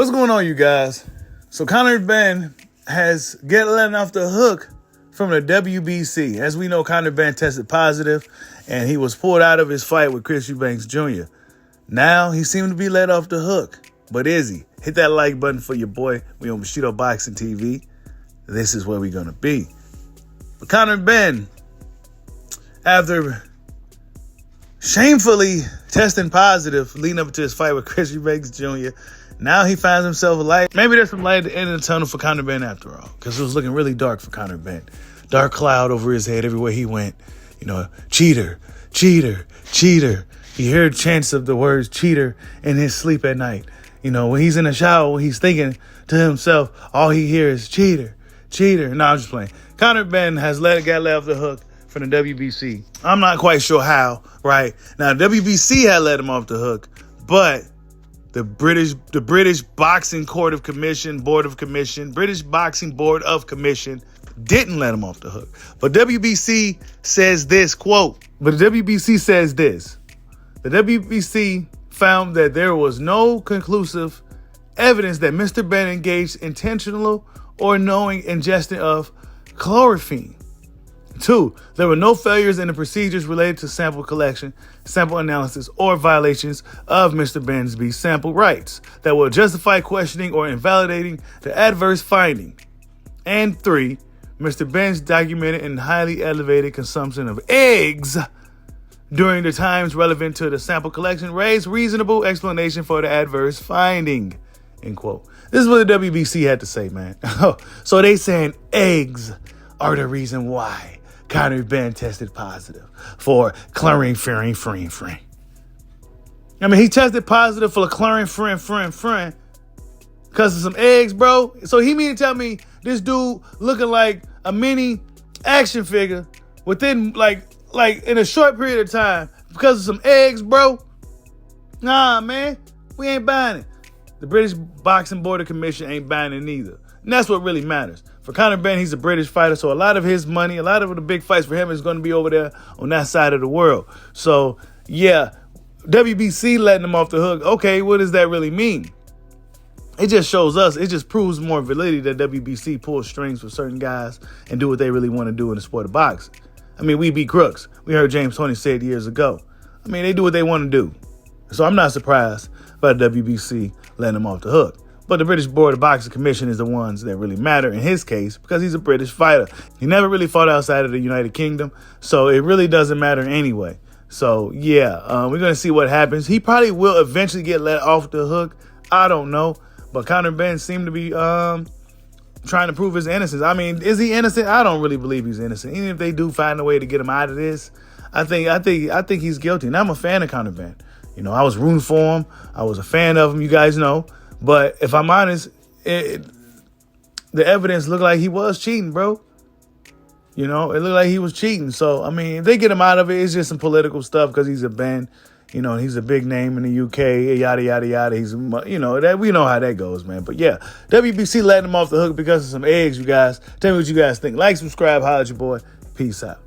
What's going on, you guys? So Conor Benn has get let off the hook from the WBC. As we know, Conor Benn tested positive, and he was pulled out of his fight with Chris Eubanks Jr. Now he seemed to be let off the hook. But is he? Hit that like button for your boy. We on Bushido Boxing TV. This is where we're going to be. But Conor Benn, after shamefully testing positive leading up to his fight with Chris Eubanks Jr., now he finds himself a light. Maybe there's some light at the end of the tunnel for Conor Benn after all, because it was looking really dark for Conor Benn. Dark cloud over his head everywhere he went. You know, cheater, cheater, cheater. He heard chants of the words cheater in his sleep at night. You know, when he's in the shower, when he's thinking to himself, all he hears is cheater, cheater. No, I'm just playing. Conor Benn has got let off the hook from the WBC. I'm not quite sure how, right? Now, WBC had let him off the hook, but the British Boxing Board of Commission, British Boxing Board of Commission didn't let him off the hook. But WBC says this, quote, but the WBC says this. The WBC found that there was no conclusive evidence that Mr. Benn engaged intentional or knowing ingestion of chlorophene. 2, there were no failures in the procedures related to sample collection, sample analysis, or violations of Mr. Benn's B sample rights that will justify questioning or invalidating the adverse finding. And 3, Mr. Benn's documented and highly elevated consumption of eggs during the times relevant to the sample collection raised reasonable explanation for the adverse finding. End quote. This is what the WBC had to say, man. So they saying eggs are the reason why Conor Benn tested positive for chlorine. I mean, he tested positive for chlorine because of some eggs, bro. So he mean to tell me this dude looking like a mini action figure within like in a short period of time because of some eggs, bro? Nah, man, we ain't buying it. The British Boxing Board of Commission ain't buying it neither. And that's what really matters. For Conor Benn, he's a British fighter, so a lot of his money, a lot of the big fights for him is going to be over there on that side of the world. So, yeah, WBC letting him off the hook. Okay, what does that really mean? It just shows us, it just proves more validity that WBC pulls strings for certain guys and do what they really want to do in the sport of boxing. I mean, we beat crooks. We heard James Toney say it years ago. I mean, they do what they want to do. So I'm not surprised by the WBC letting him off the hook. But the British Board of Boxing Commission is the ones that really matter in his case because he's a British fighter. He never really fought outside of the United Kingdom, so it really doesn't matter anyway. So, yeah, we're going to see what happens. He probably will eventually get let off the hook. I don't know. But Conor Benn seemed to be trying to prove his innocence. I mean, is he innocent? I don't really believe he's innocent. Even if they do find a way to get him out of this, I think he's guilty. And I'm a fan of Conor Benn. You know, I was rooting for him. I was a fan of him, you guys know. But if I'm honest, the evidence looked like he was cheating, bro. You know, it looked like he was cheating. So, I mean, if they get him out of it, it's just some political stuff because he's a Benn. You know, he's a big name in the UK, yada, yada, yada. He's, you know, that we know how that goes, man. But, yeah, WBC letting him off the hook because of some eggs, you guys. Tell me what you guys think. Like, subscribe, holla at your boy. Peace out.